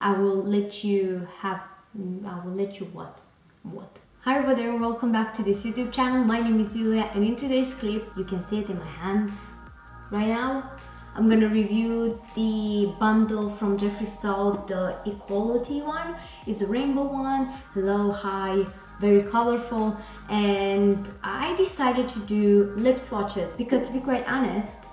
I will let you what? Hi over there, welcome back to this YouTube channel. My name is Julia, and in today's clip, you can see it in my hands right now. I'm gonna review the bundle from Jeffree Star, the equality one. It's a rainbow one, low, high, very colorful, and I decided to do lip swatches because, to be quite honest,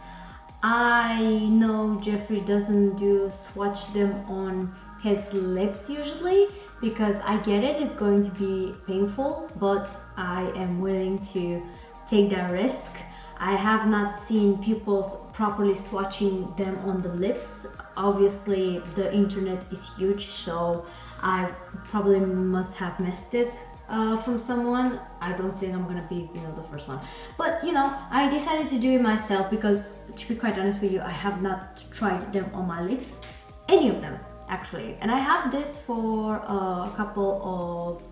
I know Jeffree doesn't swatch them on his lips usually, because I get it, it's going to be painful, but I am willing to take that risk. I have not seen people properly swatching them on the lips. Obviously the internet is huge, so I probably must have missed it from someone. I don't think I'm gonna be the first one, but I decided to do it myself because, to be quite honest with you, I have not tried them on my lips, any of them actually, and I have this for a couple of,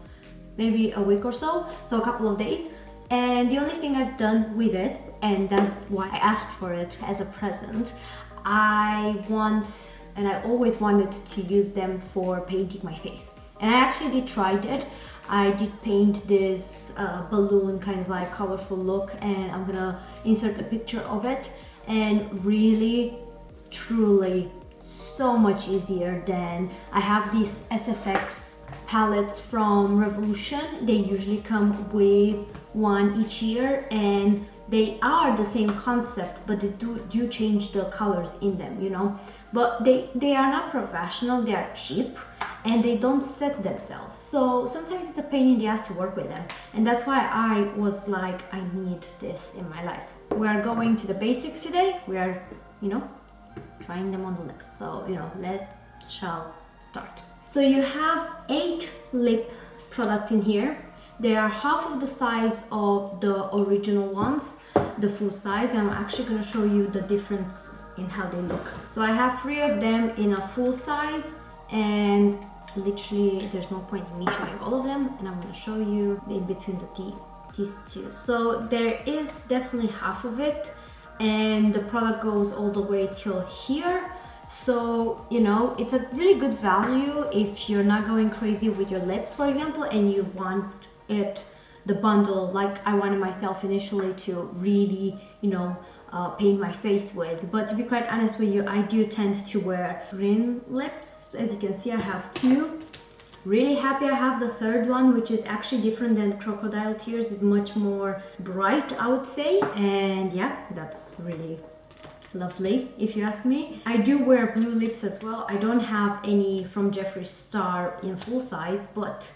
maybe a week or so, a couple of days, and the only thing I've done with it, and that's why I asked for it as a present, I always wanted to use them for painting my face, and I actually tried it. I did paint this balloon kind of like colorful look, and I'm gonna insert a picture of it, and really, truly, so much easier than I have these SFX palettes from Revolution. They usually come with one each year, and they are the same concept, but they do change the colors in them, but they are not professional, they are cheap, and they don't set themselves, so sometimes it's a pain in the ass to work with them, and that's why I was like, I need this in my life. We are going to the basics today. We are trying them on the lips, so let's shall start. So you have 8 lip products in here. They are half of the size of the original ones, the full size, and I'm actually going to show you the difference in how they look. So I have 3 of them in a full size, and literally there's no point in me showing all of them, and I'm going to show you in between these two. So there is definitely half of it, and the product goes all the way till here, so it's a really good value if you're not going crazy with your lips, for example, and you want the bundle like I wanted myself initially to really paint my face with. But to be quite honest with you, I do tend to wear green lips. As you can see, I have 2. Really happy I have the third one, which is actually different than Crocodile Tears. It's much more bright, I would say, and yeah, that's really lovely if you ask me. I do wear blue lips as well. I don't have any from Jeffree Star in full size, but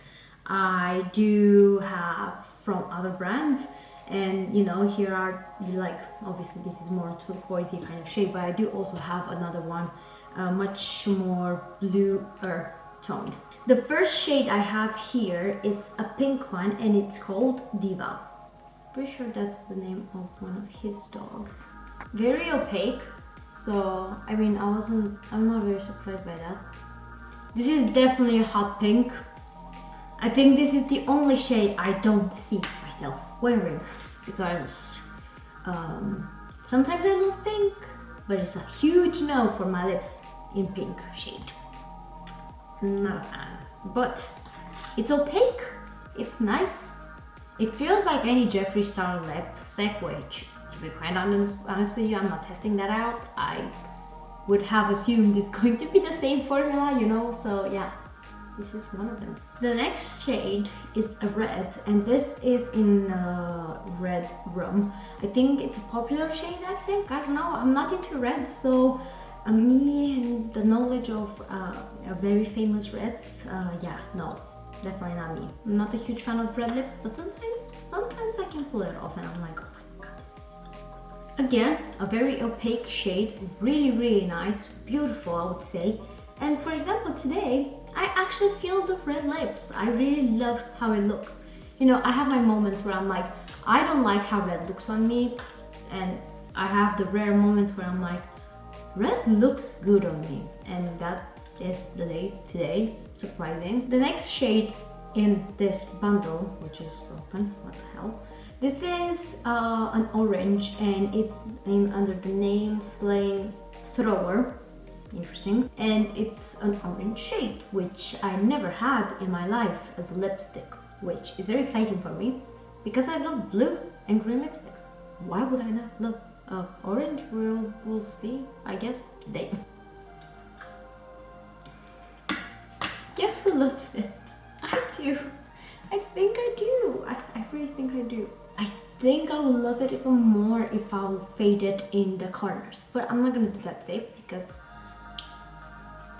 I do have from other brands, and here are, obviously this is more turquoisey kind of shade, but I do also have another one, much more bluer toned. The first shade I have here, it's a pink one, and it's called Diva. Pretty sure that's the name of one of his dogs. Very opaque, so I'm not very surprised by that. This is definitely a hot pink. I think this is the only shade I don't see myself wearing, because sometimes I love pink, but it's a huge no for my lips in pink shade. Not a fan, but it's opaque, it's nice. It feels like any Jeffree Star lipstick, which, to be quite honest with you, I'm not testing that out. I would have assumed it's going to be the same formula, so yeah, this is one of them. The next shade is a red, and this is in Red Rum. I think it's a popular shade, I don't know, I'm not into red, so me and the knowledge of very famous reds, yeah, no, definitely not me. I'm not a huge fan of red lips, but sometimes I can pull it off, and I'm like, oh my god, this is so good. Again, a very opaque shade, really nice, beautiful, I would say. And for example, today I actually feel the red lips. I really love how it looks. I have my moments where I'm like, I don't like how red looks on me, and I have the rare moments where I'm like, red looks good on me, and that is the day today. Surprising. The next shade in this bundle, which is open, what the hell, this is an orange, and it's under the name Flamethrower. interesting. And it's an orange shade, which I never had in my life as a lipstick, which is very exciting for me because I love blue and green lipsticks. Why would I not love orange? We'll see, I guess. Guess who loves it? I do. I think I do. I really think I do. I think I would love it even more if I would fade it in the corners, but I'm not gonna do that today because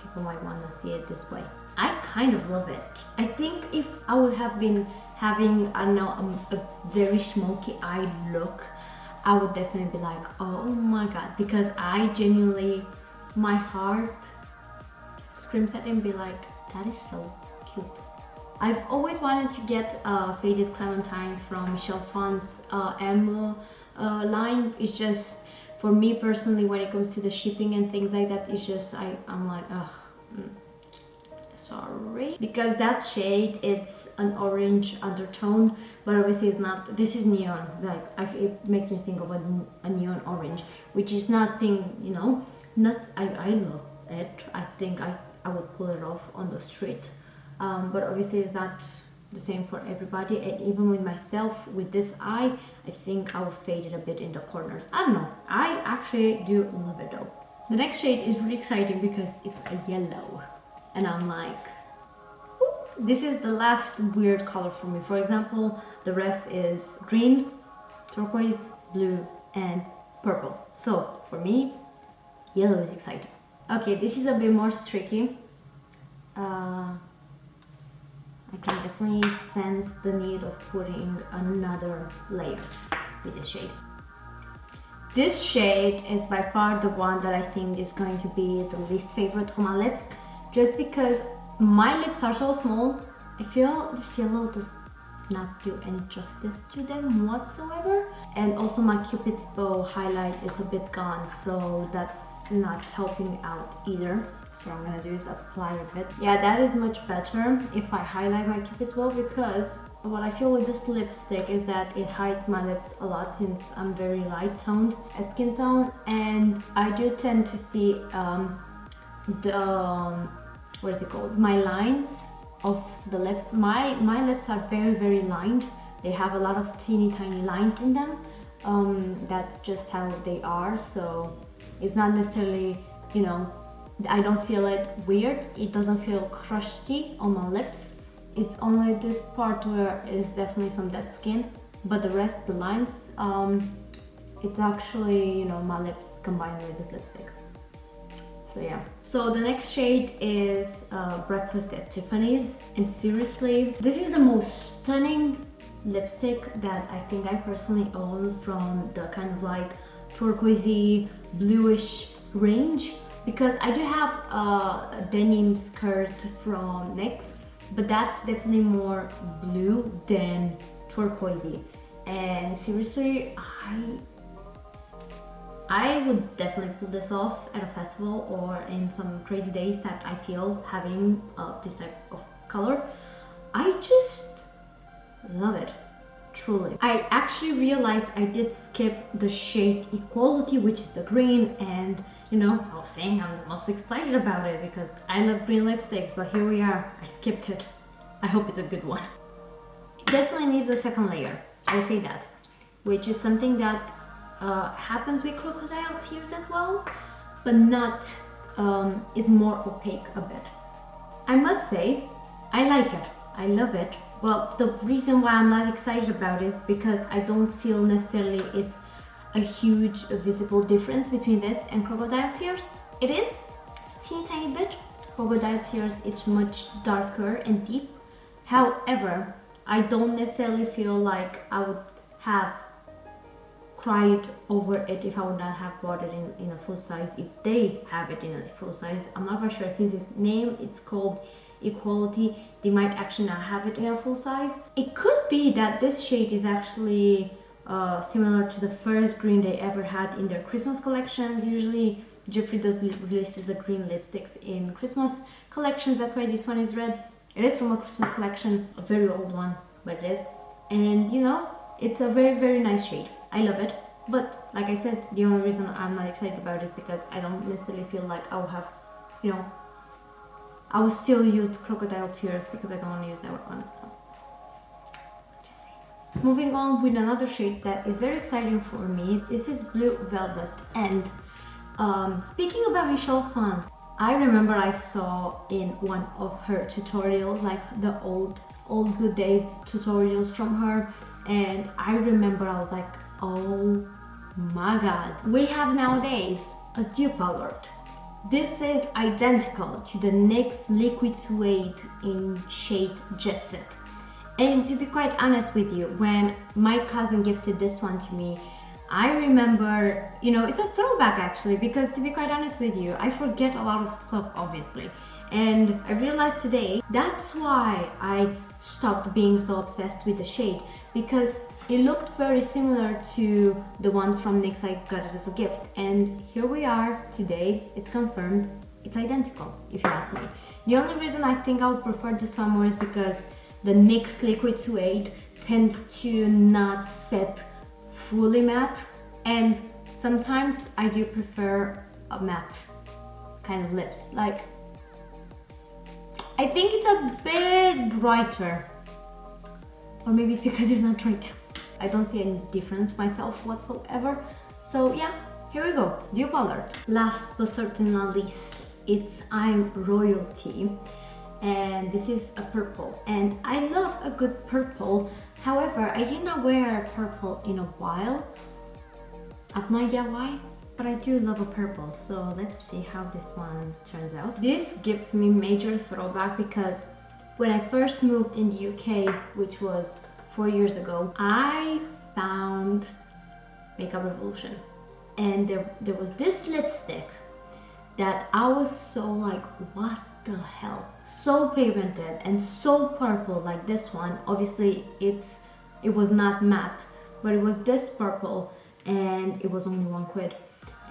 people might want to see it this way. I kind of love it. I think if I would have been having, I don't know, a very smoky eye look, I would definitely be like, oh my god, because I genuinely, my heart screams at it and be like, that is so cute. I've always wanted to get Faded Clementine from Michelle Phan's M line. It's just, for me personally, when it comes to the shipping and things like that, it's just, I'm like, ugh, sorry. Because that shade, it's an orange undertone, but obviously it's not, this is neon, like, it makes me think of a neon orange, which is nothing, you know, I love it. I think I would pull it off on the street. But obviously it's not the same for everybody, and even with myself, with this eye, I think I will fade it a bit in the corners. I don't know, I actually do love it though. The next shade is really exciting because it's a yellow, and I'm like, ooh, this is the last weird color for me. For example, the rest is green, turquoise, blue, and purple. So for me, yellow is exciting. Okay, this is a bit more tricky. I can definitely sense the need of putting another layer with this shade. This shade is by far the one that I think is going to be the least favorite on my lips, just because my lips are so small. I feel this yellow does not do any justice to them whatsoever. And also my Cupid's bow highlight is a bit gone, so that's not helping out either. So what I'm gonna do is apply a bit. Yeah, that is much better if I highlight my Cupid's bow, because what I feel with this lipstick is that it hides my lips a lot since I'm very light toned skin tone, and I do tend to see what is it called? My lines of the lips. My lips are very lined. They have a lot of teeny tiny lines in them. That's just how they are, so it's not necessarily, you know, I don't feel it weird. It doesn't feel crusty on my lips. It's only this part where it's definitely some dead skin, but the rest, the lines, it's actually, you know, my lips combined with this lipstick. So yeah. So the next shade is Breakfast at Tiffany's, and seriously, this is the most stunning lipstick that I think I personally own from the kind of like turquoisey bluish range, because I do have a denim skirt from NYX, but that's definitely more blue than turquoisey. And seriously, I would definitely pull this off at a festival or in some crazy days that I feel having this type of color. I just love it, truly. I actually realized I did skip the shade Equality, which is the green, and you know, I was saying I'm the most excited about it because I love green lipsticks, but here we are, I skipped it. I hope it's a good one. It definitely needs a second layer, I say that, which is something that happens with Crocodile Tears as well, but not, is more opaque a bit. I must say, I like it, I love it, but the reason why I'm not excited about it is because I don't feel necessarily it's a huge visible difference between this and Crocodile Tears. It is a teeny tiny bit. Crocodile Tears, it's much darker and deep. However, I don't necessarily feel like I would have cried over it if I would not have bought it in a full size, if they have it in a full size. I'm not quite sure, since its name, it's called Equality, they might actually not have it in a full size. It could be that this shade is actually similar to the first green they ever had in their Christmas collections. Usually Jeffree does releases the green lipsticks in Christmas collections, that's why this one is red. It is from a Christmas collection, a very old one, but it is. And you know, it's a very nice shade. I love it, but like I said, the only reason I'm not excited about it is because I don't necessarily feel like I'll have you know, I will still use crocodile tears because I don't want to use that one. Moving on with another shade that is very exciting for me. This is Blue Velvet. And speaking about Michelle Phan, I remember I saw in one of her tutorials, like the old good days tutorials from her, and I remember I was like, oh my god. We have nowadays a dupe alert. This is identical to the NYX Liquid Suede in shade Jet Set. And to be quite honest with you, when my cousin gifted this one to me, I remember, you know, it's a throwback actually, because to be quite honest with you, I forget a lot of stuff obviously. And I realized today, that's why I stopped being so obsessed with the shade, because it looked very similar to the one from NYX. I got it as a gift. And here we are today, it's confirmed, it's identical, if you ask me. The only reason I think I would prefer this one more is because the NYX Liquid Suede tends to not set fully matte, and sometimes I do prefer a matte kind of lips. Like, I think it's a bit brighter, or maybe it's because it's not dry down. I don't see any difference myself whatsoever. So yeah, here we go, dupe alert. Last but certainly not least, it's I'm Royalty. And this is a purple, and I love a good purple. However, I did not wear purple in a while. I have no idea why, but I do love a purple. So let's see how this one turns out. This gives me major throwback because when I first moved in the UK, which was 4 years ago, I found Makeup Revolution, and there was this lipstick that I was so like, what the hell, so pigmented and so purple, like this one. Obviously it was not matte, but it was this purple, and it was only £1,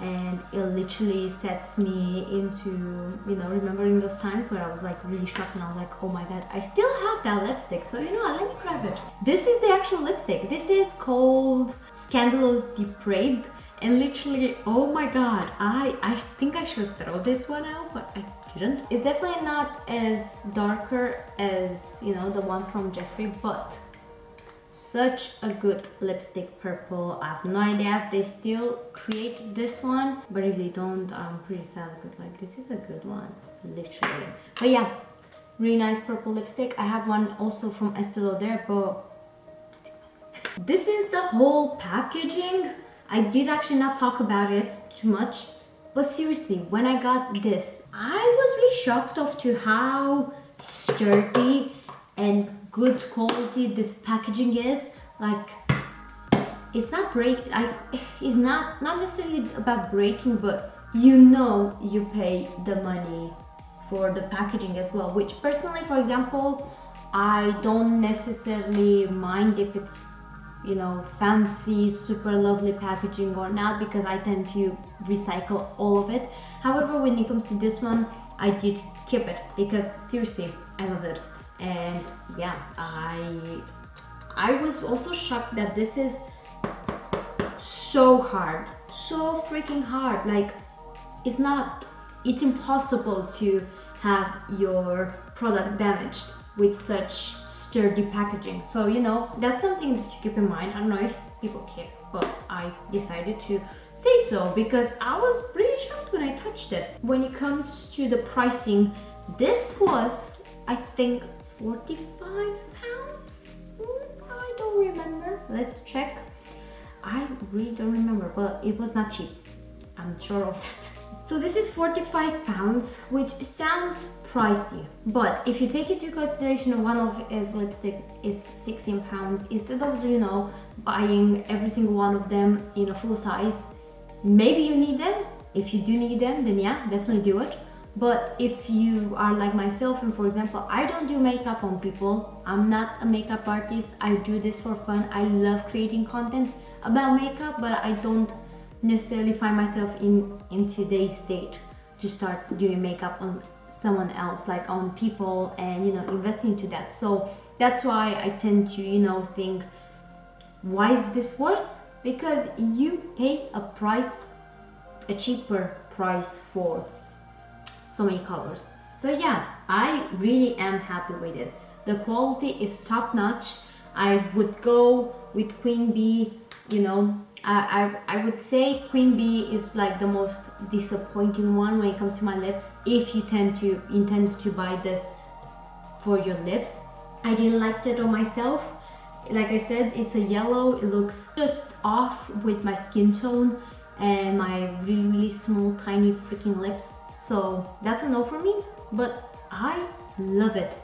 and it literally sets me into, you know, remembering those times where I was like really shocked, and I was like, oh my god, I still have that lipstick, so you know what, let me grab it. This is the actual lipstick. This is called Scandalous Depraved, and literally, oh my god, I think I should throw this one out, but I didn't. It's definitely not as darker as, you know, the one from Jeffree, but such a good lipstick purple. I have no idea if they still create this one, but if they don't, I'm pretty sad, because like, this is a good one, literally. But yeah, really nice purple lipstick. I have one also from Estee Lauder, but this is the whole packaging. I did actually not talk about it too much, but seriously, when I got this, I was really shocked of to how sturdy and good quality this packaging is. Like, it's not it's not necessarily about breaking, but you know you pay the money for the packaging as well, which personally, for example, I don't necessarily mind if it's, you know, fancy, super lovely packaging or not, because I tend to recycle all of it. However, when it comes to this one, I did keep it because seriously, I love it. And yeah, I was also shocked that this is so hard, so freaking hard. Like, it's impossible to have your product damaged with such sturdy packaging. So, you know, that's something to keep in mind. I don't know if people care, but I decided to say so because I was really shocked when I touched it. When it comes to the pricing, this was, I think, £45? I don't remember. Let's check. I really don't remember, but it was not cheap. I'm sure of that. So this is £45, which sounds pricey, but if you take into consideration one of his lipsticks is £16, instead of, you know, buying every single one of them in a full size, maybe you need them. If you do need them, then yeah, definitely do it. But if you are like myself, and for example, I don't do makeup on people, I'm not a makeup artist, I do this for fun. I love creating content about makeup, but I don't necessarily find myself in today's date to start doing makeup on someone else, like on people, and, you know, invest into that. So that's why I tend to, you know, think, why is this worth? Because you pay a price, a cheaper price for so many colors. So yeah, I really am happy with it. The quality is top notch. I would go with Queen Bee, you know. I would say Queen Bee is like the most disappointing one when it comes to my lips, if you intend to buy this for your lips. I didn't like that on myself. Like I said, it's a yellow. It looks just off with my skin tone and my really small tiny freaking lips. So that's a no for me, but I love it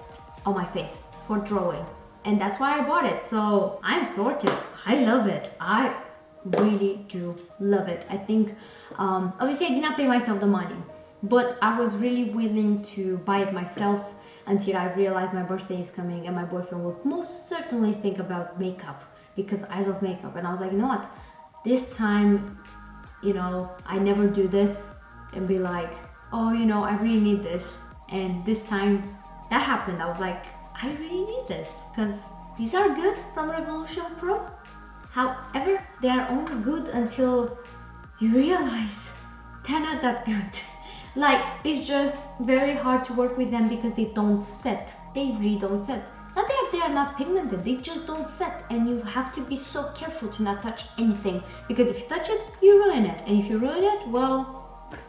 on my face for drawing, and that's why I bought it. So I'm sorted. I love it. I really do love it. I think obviously I did not pay myself the money, but I was really willing to buy it myself until I realized my birthday is coming and my boyfriend would most certainly think about makeup, because I love makeup. And I was like, you know what, this time, you know, I never do this and be like, oh, you know, I really need this. And this time that happened. I was like, I really need this because these are good from Revolution Pro. However, they are only good until you realize they're not that good. Like, it's just very hard to work with them because they don't set. They really don't set. Not that they are not pigmented, they just don't set, and you have to be so careful to not touch anything, because if you touch it, you ruin it, and if you ruin it, well,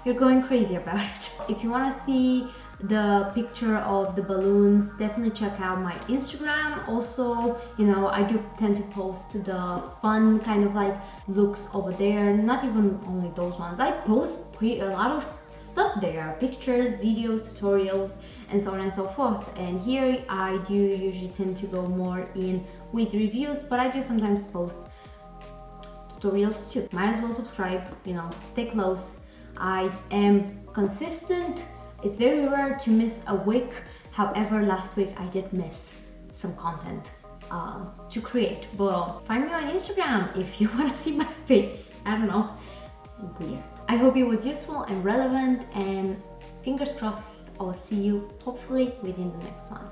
you're going crazy about it. If you want to see the picture of the balloons, definitely check out my Instagram. Also, you know, I do tend to post the fun kind of like looks over there, not even only those ones. I post a lot of stuff there, pictures, videos, tutorials, and so on and so forth. And here I do usually tend to go more in with reviews, but I do sometimes post tutorials too. Might as well subscribe, you know, stay close. I am consistent. It's very rare to miss a week. However, last week I did miss some content to create. But find me on Instagram if you want to see my face. I don't know. Weird. I hope it was useful and relevant, and fingers crossed I'll see you hopefully within the next one.